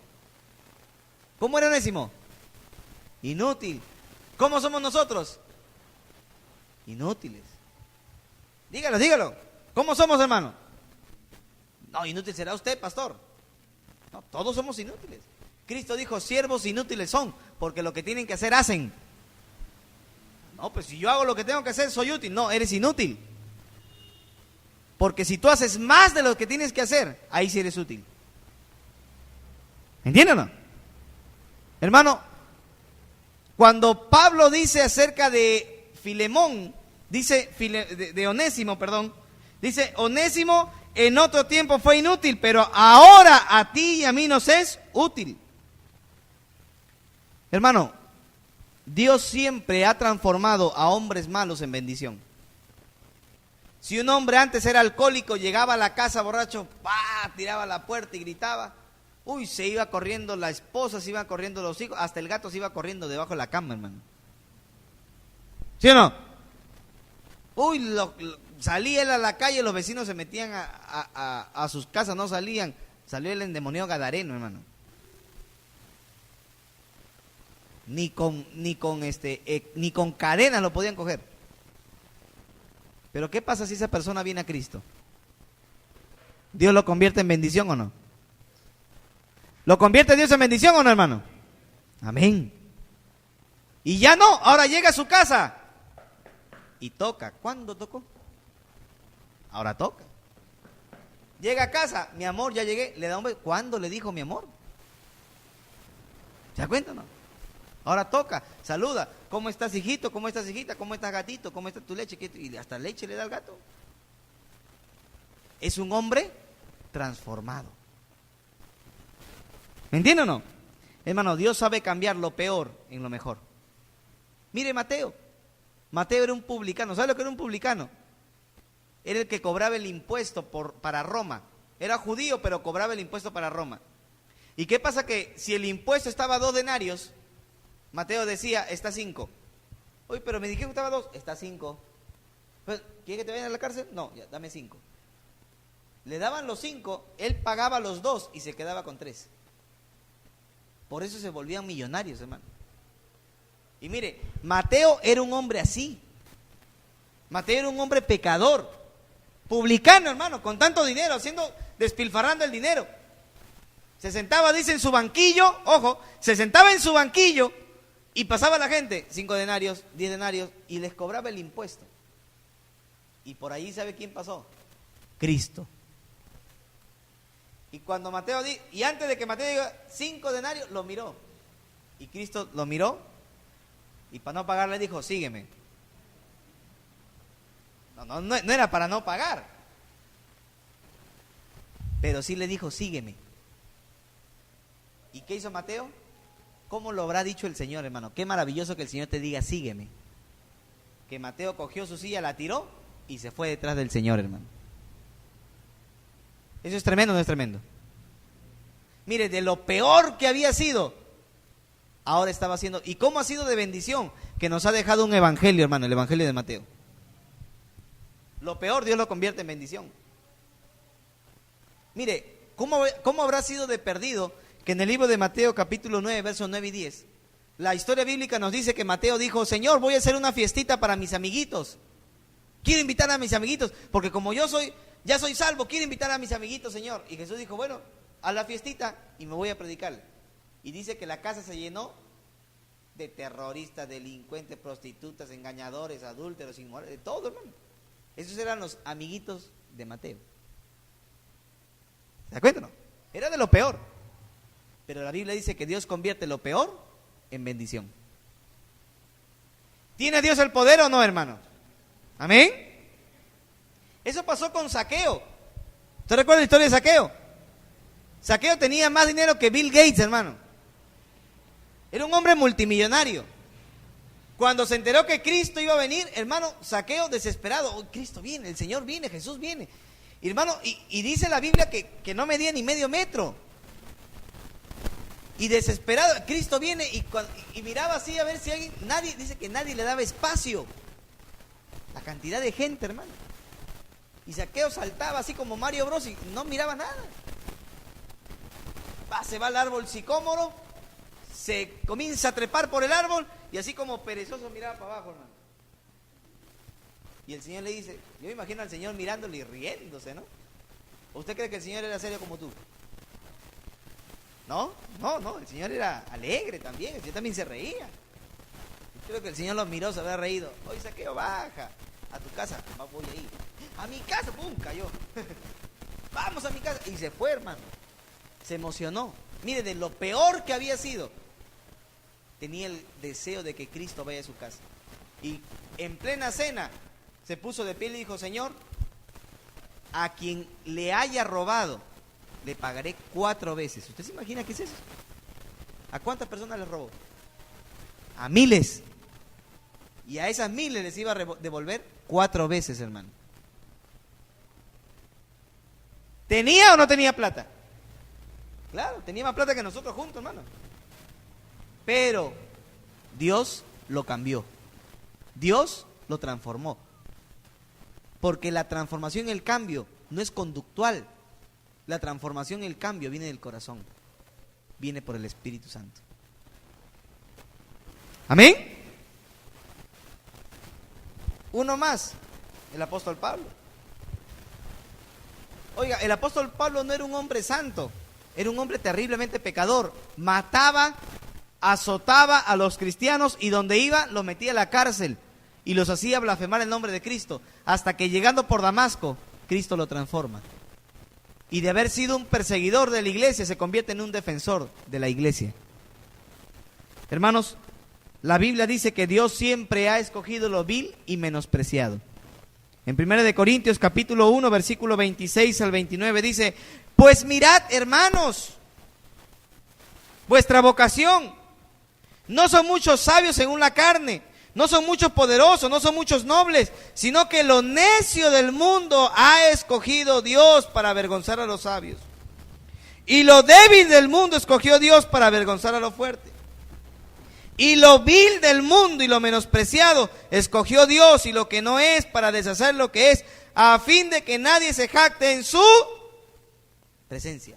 ¿Cómo era Onésimo? Inútil. ¿Cómo somos nosotros? Inútiles. Dígalo, dígalo. ¿Cómo somos, hermano? No, inútil será usted, pastor. No, todos somos inútiles. Cristo dijo, siervos inútiles son, porque lo que tienen que hacer hacen. No, pues si yo hago lo que tengo que hacer, soy útil. No, eres inútil. Porque si tú haces más de lo que tienes que hacer, ahí sí eres útil. ¿Entienden o no? Hermano, cuando Pablo dice acerca de Filemón, dice de Onésimo, perdón, dice Onésimo en otro tiempo fue inútil, pero ahora a ti y a mí nos es útil. Hermano, Dios siempre ha transformado a hombres malos en bendición. Si un hombre antes era alcohólico, llegaba a la casa borracho, ¡pah!, tiraba la puerta y gritaba, uy, se iba corriendo la esposa, se iban corriendo los hijos, hasta el gato se iba corriendo debajo de la cama, hermano. ¿Sí o no? Uy, salía él a la calle, los vecinos se metían a sus casas, no salían. Salió el endemoniado gadareno, hermano. Ni con cadenas lo podían coger. Pero ¿qué pasa si esa persona viene a Cristo? ¿Dios lo convierte en bendición o no? ¿Lo convierte Dios en bendición o no, hermano? Amén. Y ya no, ahora llega a su casa y toca. ¿Cuándo tocó? Ahora toca. Llega a casa, mi amor, ya llegué, le da un beso. ¿Cuándo le dijo mi amor? ¿Se da cuenta o no? Ahora toca, saluda. ¿Cómo estás, hijito? ¿Cómo estás, hijita? ¿Cómo estás, gatito? ¿Cómo está tu leche? Y hasta leche le da al gato. Es un hombre transformado. ¿Me entiende o no? Hermano, Dios sabe cambiar lo peor en lo mejor. Mire Mateo. Mateo era un publicano. ¿Sabe lo que era un publicano? Era el que cobraba el impuesto para Roma. Era judío, pero cobraba el impuesto para Roma. ¿Y qué pasa? Que si el impuesto estaba a 2 denarios, Mateo decía, está 5. Oye, pero me dijeron que estaba 2, está 5. ¿Quiere que te vayan a la cárcel? No, ya, dame 5. Le daban los 5, él pagaba los 2 y se quedaba con 3. Por eso se volvían millonarios, hermano. Y mire, Mateo era un hombre así. Mateo era un hombre pecador, publicano, hermano, con tanto dinero, despilfarrando el dinero. Se sentaba, dice, en su banquillo, ojo, se sentaba en su banquillo y pasaba la gente, 5 denarios, 10 denarios, y les cobraba el impuesto. Y por ahí, ¿sabe quién pasó? Cristo. Y cuando Mateo, y antes de que Mateo diga 5 denarios, lo miró. Y Cristo lo miró, y para no pagar le dijo, sígueme. No era para no pagar. Pero sí le dijo, sígueme. ¿Y qué hizo Mateo? ¿Cómo lo habrá dicho el Señor, hermano? Qué maravilloso que el Señor te diga, sígueme. Que Mateo cogió su silla, la tiró y se fue detrás del Señor, hermano. ¿Eso es tremendo o no es tremendo? Mire, de lo peor que había sido, ahora estaba haciendo. ¿Y cómo ha sido de bendición? Que nos ha dejado un evangelio, hermano, el evangelio de Mateo. Lo peor Dios lo convierte en bendición. Mire, ¿cómo habrá sido de perdido que en el libro de Mateo capítulo 9, versos 9 y 10, la historia bíblica nos dice que Mateo dijo, Señor, voy a hacer una fiestita para mis amiguitos. Quiero invitar a mis amiguitos, porque como ya soy salvo, quiero invitar a mis amiguitos, Señor. Y Jesús dijo, bueno, a la fiestita y me voy a predicar. Y dice que la casa se llenó de terroristas, delincuentes, prostitutas, engañadores, adúlteros, inmorales, de todo, hermano. Esos eran los amiguitos de Mateo. ¿Se da cuenta o no? Era de lo peor. Pero la Biblia dice que Dios convierte lo peor en bendición. ¿Tiene Dios el poder o no, hermano? ¿Amén? Eso pasó con Zaqueo. ¿Usted recuerda la historia de Zaqueo? Zaqueo tenía más dinero que Bill Gates, hermano. Era un hombre multimillonario. Cuando se enteró que Cristo iba a venir, hermano, Zaqueo desesperado. Oh, Cristo viene, el Señor viene, Jesús viene. Y, hermano, y dice la Biblia que no medía ni medio metro. Y desesperado, Cristo viene y miraba así a ver si dice que nadie le daba espacio. La cantidad de gente, hermano. Y Zaqueo saltaba así como Mario Bros y no miraba nada. Se va al árbol sicómoro, se comienza a trepar por el árbol y así como perezoso miraba para abajo, hermano. Y el Señor le dice, yo me imagino al Señor mirándole y riéndose, ¿no? ¿O usted cree que el Señor era serio como tú? No, el Señor era alegre también, el Señor también se reía. Yo creo que el Señor los miró, se había reído. Oye, Zaqueo, baja a tu casa. Voy a ir. A mi casa, pum, cayó. Vamos a mi casa. Y se fue, hermano. Se emocionó. Mire, de lo peor que había sido, tenía el deseo de que Cristo vaya a su casa. Y en plena cena se puso de pie y le dijo: Señor, a quien le haya robado, le pagaré 4 veces. ¿Usted se imagina qué es eso? ¿A cuántas personas le robó? A miles. Y a esas miles les iba a devolver 4 veces, hermano. ¿Tenía o no tenía plata? Claro, tenía más plata que nosotros juntos, hermano. Pero Dios lo cambió. Dios lo transformó. Porque la transformación y el cambio no es conductual. La transformación y el cambio viene del corazón. Viene por el Espíritu Santo. ¿Amén? Uno más, el apóstol Pablo. Oiga, el apóstol Pablo no era un hombre santo, era un hombre terriblemente pecador. Mataba, azotaba a los cristianos y donde iba los metía a la cárcel y los hacía blasfemar el nombre de Cristo, hasta que llegando por Damasco, Cristo lo transforma. Y de haber sido un perseguidor de la iglesia, se convierte en un defensor de la iglesia. Hermanos, la Biblia dice que Dios siempre ha escogido lo vil y menospreciado. En 1 Corintios capítulo 1, versículo 26 al 29 dice: pues mirad, hermanos, vuestra vocación. No son muchos sabios según la carne, no son muchos poderosos, no son muchos nobles, sino que lo necio del mundo ha escogido Dios para avergonzar a los sabios. Y lo débil del mundo escogió Dios para avergonzar a lo fuerte. Y lo vil del mundo y lo menospreciado escogió Dios, y lo que no es, para deshacer lo que es, a fin de que nadie se jacte en su presencia.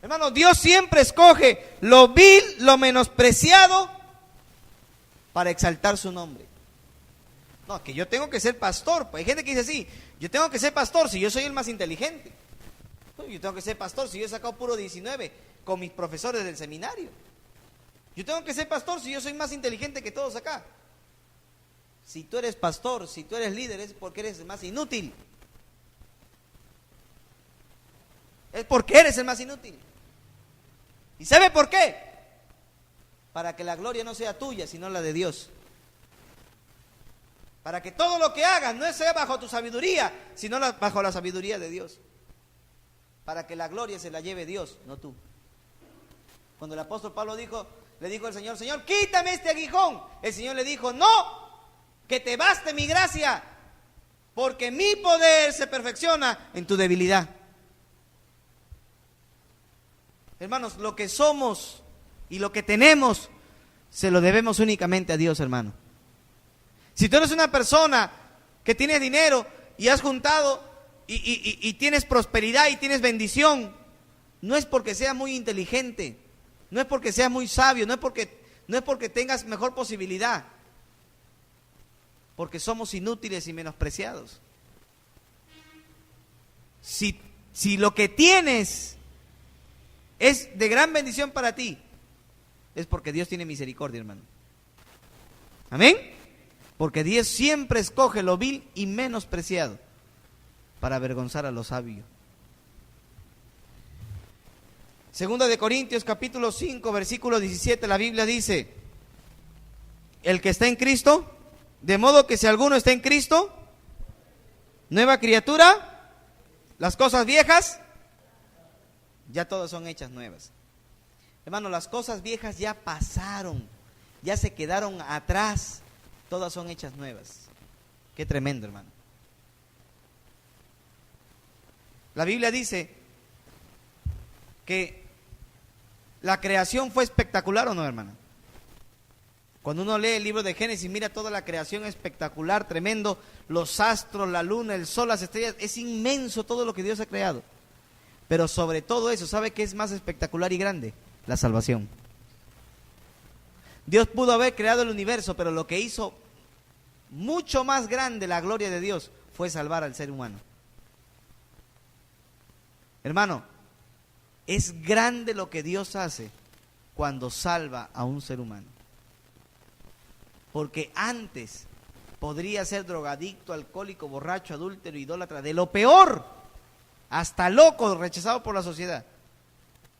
Hermano, Dios siempre escoge lo vil, lo menospreciado, para exaltar su nombre. No, que yo tengo que ser pastor. Pues hay gente que dice así: yo tengo que ser pastor si yo soy el más inteligente. Yo tengo que ser pastor si yo he sacado puro 19 con mis profesores del seminario. Yo tengo que ser pastor si yo soy más inteligente que todos acá. Si tú eres pastor, si tú eres líder, es porque eres el más inútil. Es porque eres el más inútil. ¿Y sabe por qué? Para que la gloria no sea tuya, sino la de Dios. Para que todo lo que hagas no sea bajo tu sabiduría, sino bajo la sabiduría de Dios. Para que la gloria se la lleve Dios, no tú. Cuando el apóstol Pablo le dijo al Señor: Señor, quítame este aguijón. El Señor le dijo: no, que te baste mi gracia, porque mi poder se perfecciona en tu debilidad. Hermanos, lo que somos y lo que tenemos se lo debemos únicamente a Dios, hermano. Si tú eres una persona que tiene dinero y has juntado y tienes prosperidad y tienes bendición, no es porque sea muy inteligente, no es porque sea muy sabio, no es porque tengas mejor posibilidad, porque somos inútiles y menospreciados. Si lo que tienes es de gran bendición para ti, es porque Dios tiene misericordia, hermano. ¿Amén? Porque Dios siempre escoge lo vil y menospreciado para avergonzar a los sabios. Segunda de Corintios capítulo 5, versículo 17, la Biblia dice: el que está en Cristo, de modo que si alguno está en Cristo, nueva criatura, las cosas viejas ya todas son hechas nuevas. Hermano, las cosas viejas ya pasaron, ya se quedaron atrás, todas son hechas nuevas. Qué tremendo, hermano. La Biblia dice que la creación fue espectacular, ¿o no, hermano? Cuando uno lee el libro de Génesis, mira toda la creación espectacular, tremendo, los astros, la luna, el sol, las estrellas, es inmenso todo lo que Dios ha creado. Pero sobre todo eso, ¿sabe qué es más espectacular y grande? La salvación. Dios pudo haber creado el universo, pero lo que hizo mucho más grande la gloria de Dios fue salvar al ser humano. Hermano, es grande lo que Dios hace cuando salva a un ser humano. Porque antes podría ser drogadicto, alcohólico, borracho, adúltero, idólatra, de lo peor, hasta loco, rechazado por la sociedad.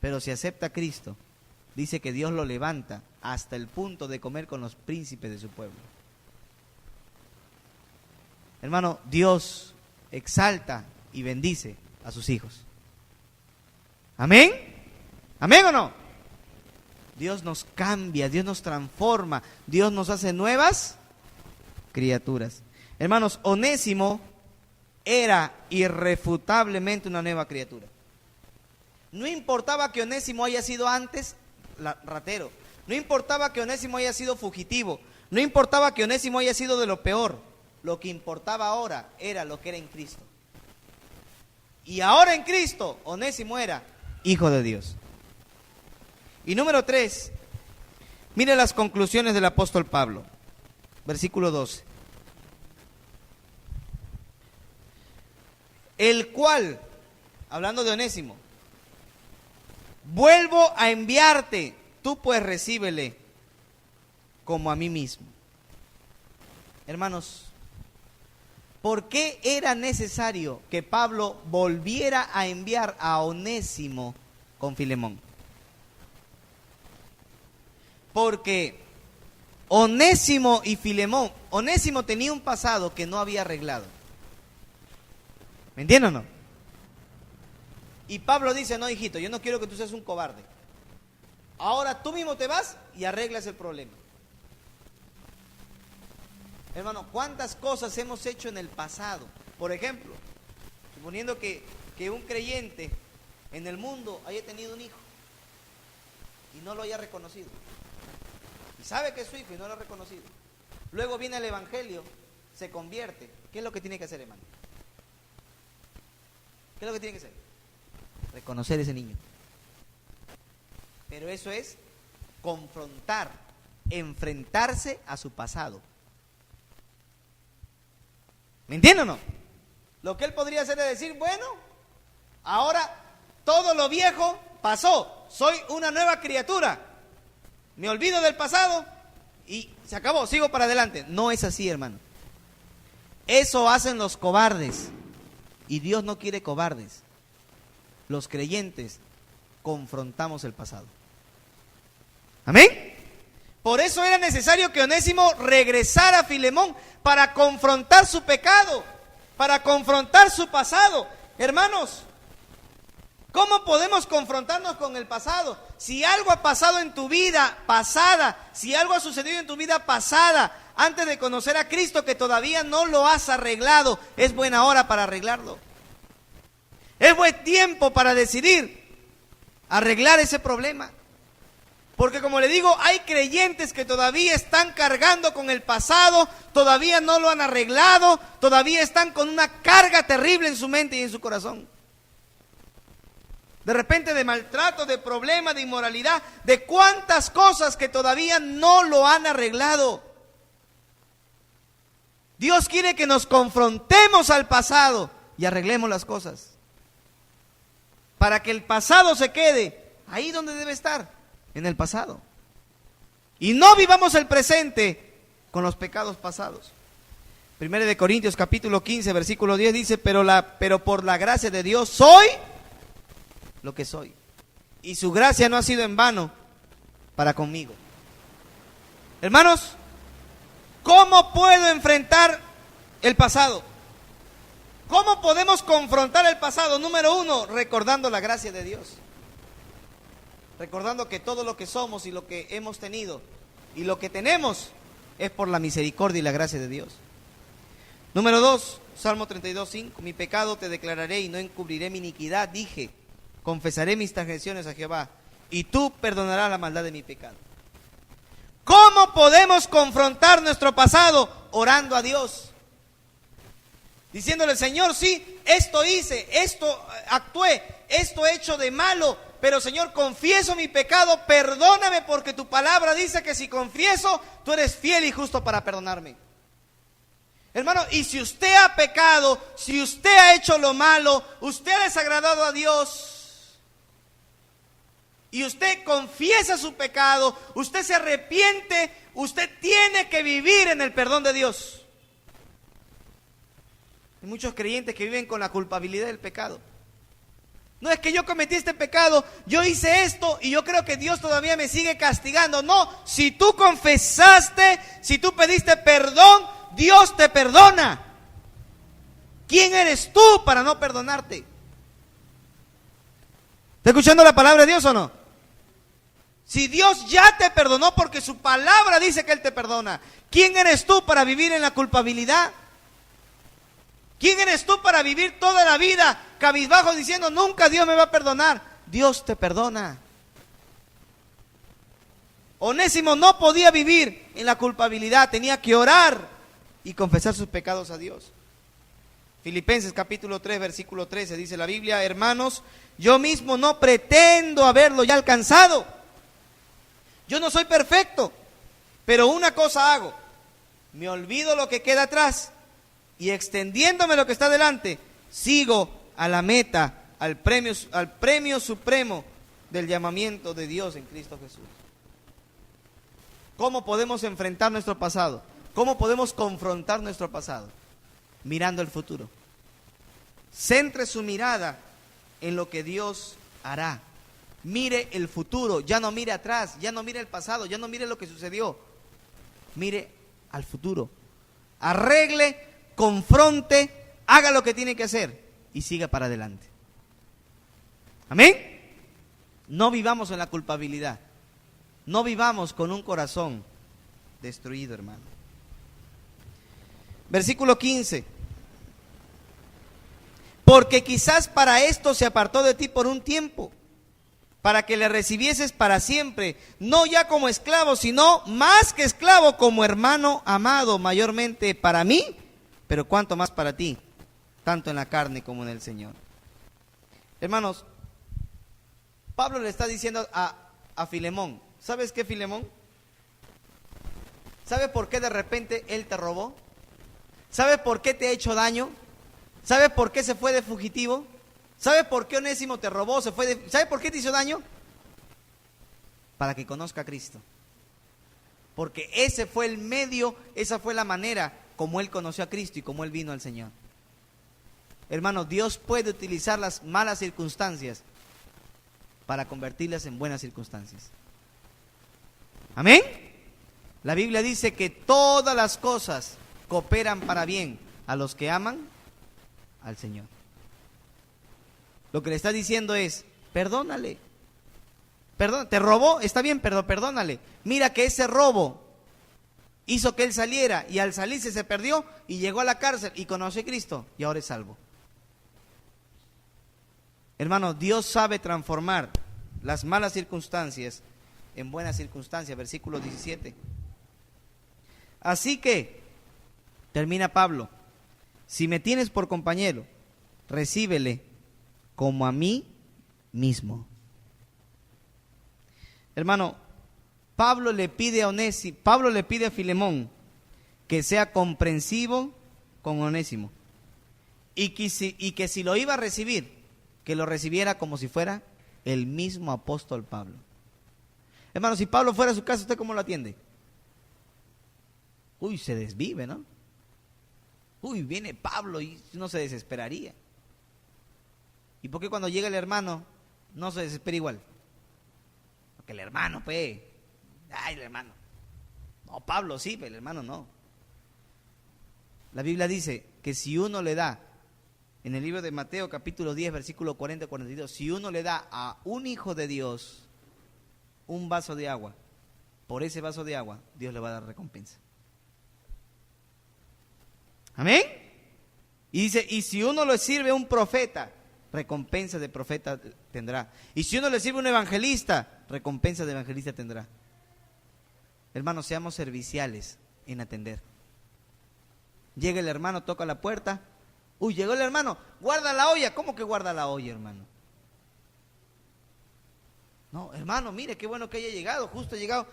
Pero si acepta a Cristo, dice que Dios lo levanta hasta el punto de comer con los príncipes de su pueblo. Hermano, Dios exalta y bendice a sus hijos. ¿Amén? ¿Amén o no? Dios nos cambia, Dios nos transforma, Dios nos hace nuevas criaturas. Hermanos, Onésimo era irrefutablemente una nueva criatura. No importaba que Onésimo haya sido antes ratero, no importaba que Onésimo haya sido fugitivo, no importaba que Onésimo haya sido de lo peor, lo que importaba ahora era lo que era en Cristo. Y ahora en Cristo, Onésimo era hijo de Dios. Y número 3, mire las conclusiones del apóstol Pablo, versículo 12. El cual, hablando de Onésimo, vuelvo a enviarte, tú pues recíbele como a mí mismo. Hermanos, ¿por qué era necesario que Pablo volviera a enviar a Onésimo con Filemón? Porque Onésimo y Filemón, Onésimo tenía un pasado que no había arreglado. ¿Me entienden o no? Y Pablo dice, no, hijito, yo no quiero que tú seas un cobarde. Ahora tú mismo te vas y arreglas el problema. Hermano, ¿cuántas cosas hemos hecho en el pasado? Por ejemplo, suponiendo que un creyente en el mundo haya tenido un hijo y no lo haya reconocido. Y sabe que es su hijo y no lo ha reconocido. Luego viene el evangelio, se convierte. ¿Qué es lo que tiene que hacer, hermano? ¿Qué es lo que tiene que hacer? Reconocer a ese niño. Pero eso es confrontar, enfrentarse a su pasado. ¿Me entienden o no? Lo que él podría hacer es decir, bueno, ahora todo lo viejo pasó, soy una nueva criatura, me olvido del pasado y se acabó, sigo para adelante. No es así, hermano. Eso hacen los cobardes y Dios no quiere cobardes. Los creyentes confrontamos el pasado. ¿Amén? Por eso era necesario que Onésimo regresara a Filemón para confrontar su pecado, para confrontar su pasado. Hermanos, ¿cómo podemos confrontarnos con el pasado? Si algo ha pasado en tu vida pasada, si algo ha sucedido en tu vida pasada, antes de conocer a Cristo que todavía no lo has arreglado, es buena hora para arreglarlo. Es buen tiempo para decidir arreglar ese problema. Porque como le digo, hay creyentes que todavía están cargando con el pasado, todavía no lo han arreglado, todavía están con una carga terrible en su mente y en su corazón. De repente de maltrato, de problemas, de inmoralidad, de cuántas cosas que todavía no lo han arreglado. Dios quiere que nos confrontemos al pasado y arreglemos las cosas. Para que el pasado se quede ahí donde debe estar, en el pasado. Y no vivamos el presente con los pecados pasados. 1 de Corintios capítulo 15, versículo 10 dice, pero por la gracia de Dios soy lo que soy. Y su gracia no ha sido en vano para conmigo. Hermanos, ¿cómo puedo enfrentar el pasado? ¿Cómo podemos confrontar el pasado? Número 1, recordando la gracia de Dios. Recordando que todo lo que somos y lo que hemos tenido y lo que tenemos es por la misericordia y la gracia de Dios. Número 2, Salmo 32:5, mi pecado te declararé y no encubriré mi iniquidad. Dije, confesaré mis transgresiones a Jehová y tú perdonarás la maldad de mi pecado. ¿Cómo podemos confrontar nuestro pasado? Orando a Dios. Diciéndole, Señor, sí, esto hice, esto actué, esto he hecho de malo, pero Señor, confieso mi pecado, perdóname porque tu palabra dice que si confieso, tú eres fiel y justo para perdonarme. Hermano, y si usted ha pecado, si usted ha hecho lo malo, usted ha desagradado a Dios, y usted confiesa su pecado, usted se arrepiente, usted tiene que vivir en el perdón de Dios. Hay muchos creyentes que viven con la culpabilidad del pecado. No es que yo cometí este pecado, yo hice esto y yo creo que Dios todavía me sigue castigando. No, si tú confesaste, si tú pediste perdón, Dios te perdona. ¿Quién eres tú para no perdonarte? ¿Está escuchando la palabra de Dios o no? Si Dios ya te perdonó porque su palabra dice que Él te perdona, ¿quién eres tú para vivir en la culpabilidad? ¿Quién eres tú para vivir toda la vida cabizbajo diciendo nunca Dios me va a perdonar? Dios te perdona. Onésimo no podía vivir en la culpabilidad, tenía que orar y confesar sus pecados a Dios. Filipenses capítulo 3, versículo 13, dice la Biblia: hermanos, yo mismo no pretendo haberlo ya alcanzado. Yo no soy perfecto, pero una cosa hago: me olvido lo que queda atrás y extendiéndome lo que está delante, sigo a la meta, al premio supremo del llamamiento de Dios en Cristo Jesús. ¿Cómo podemos enfrentar nuestro pasado? ¿Cómo podemos confrontar nuestro pasado? Mirando el futuro. Centre su mirada en lo que Dios hará. Mire el futuro, ya no mire atrás, ya no mire el pasado, ya no mire lo que sucedió. Mire al futuro. Arregle, confronte, haga lo que tiene que hacer y siga para adelante. Amén. No vivamos en la culpabilidad. No vivamos con un corazón destruido, hermano. Versículo 15. Porque quizás para esto se apartó de ti por un tiempo, para que le recibieses para siempre, no ya como esclavo, sino más que esclavo, como hermano amado, mayormente para mí, pero cuanto más para ti, tanto en la carne como en el Señor. Hermanos, Pablo le está diciendo a Filemón: ¿sabes qué, Filemón? ¿Sabes por qué de repente él te robó? ¿Sabes por qué te ha hecho daño? ¿Sabes por qué se fue de fugitivo? ¿Sabes por qué Onésimo te robó? ¿Sabes por qué te hizo daño? Para que conozca a Cristo. Porque ese fue el medio, esa fue la manera como él conoció a Cristo y como él vino al Señor. Hermano, Dios puede utilizar las malas circunstancias para convertirlas en buenas circunstancias. ¿Amén? La Biblia dice que todas las cosas cooperan para bien a los que aman al Señor. Lo que le está diciendo es: perdónale. Te robó, está bien, pero perdónale. Mira que ese robo hizo que él saliera y al salirse se perdió y llegó a la cárcel y conoció a Cristo y ahora es salvo. Hermano, Dios sabe transformar las malas circunstancias en buenas circunstancias. Versículo 17. Así que, termina Pablo: si me tienes por compañero, recíbele como a mí mismo. Hermano, Pablo le pide a Filemón que sea comprensivo con Onésimo y que si lo iba a recibir, que lo recibiera como si fuera el mismo apóstol Pablo. Hermano, si Pablo fuera a su casa, ¿usted cómo lo atiende? Uy, se desvive, ¿no? Uy, viene Pablo y no se desesperaría. ¿Y por qué cuando llega el hermano no se desespera igual? Porque el hermano, el hermano. No, Pablo sí, pero el hermano no. La Biblia dice que si uno le da, en el libro de Mateo capítulo 10, versículo 40-42, si uno le da a un hijo de Dios un vaso de agua, por ese vaso de agua, Dios le va a dar recompensa. ¿Amén? Y dice, y si uno le sirve a un profeta, recompensa de profeta tendrá. Y si uno le sirve a un evangelista, recompensa de evangelista tendrá. Hermanos, seamos serviciales en atender. Llega el hermano, toca la puerta. Uy, llegó el hermano, guarda la olla. ¿Cómo que guarda la olla, hermano? No, hermano, mire, qué bueno que haya llegado, justo ha llegado.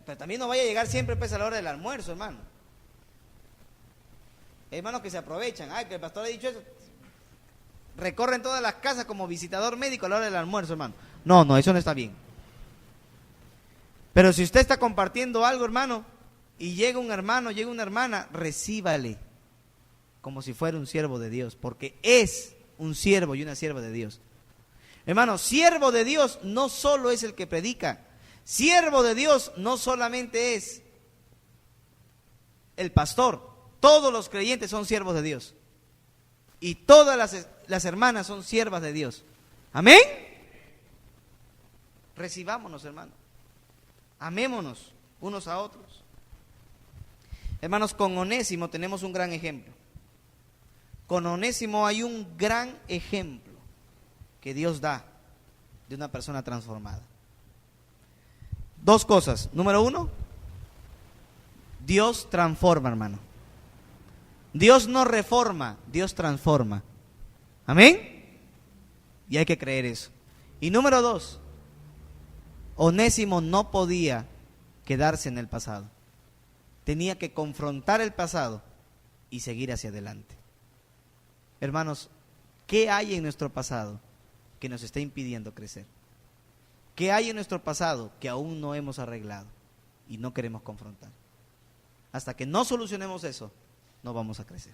Pero también no vaya a llegar siempre pues a la hora del almuerzo, hermano. Hermanos que se aprovechan. Ay, que el pastor ha dicho eso. Recorren todas las casas como visitador médico a la hora del almuerzo, hermano. No, eso no está bien. Pero si usted está compartiendo algo, hermano, y llega un hermano, llega una hermana, recíbale como si fuera un siervo de Dios, porque es un siervo y una sierva de Dios. Hermano, siervo de Dios no solo es el que predica. Siervo de Dios no solamente es el pastor. Todos los creyentes son siervos de Dios. Y todas las hermanas son siervas de Dios. Amén. Recibámonos, hermano. Amémonos unos a otros. Hermanos, con Onésimo tenemos un gran ejemplo. Con Onésimo hay un gran ejemplo que Dios da de una persona transformada. Dos cosas. Número uno, Dios transforma, hermano. Dios no reforma, Dios transforma. Amén. Y hay que creer eso. Y número dos, Onésimo no podía quedarse en el pasado. Tenía que confrontar el pasado y seguir hacia adelante. Hermanos, ¿qué hay en nuestro pasado que nos está impidiendo crecer? ¿Qué hay en nuestro pasado que aún no hemos arreglado y no queremos confrontar? Hasta que no solucionemos eso, no vamos a crecer.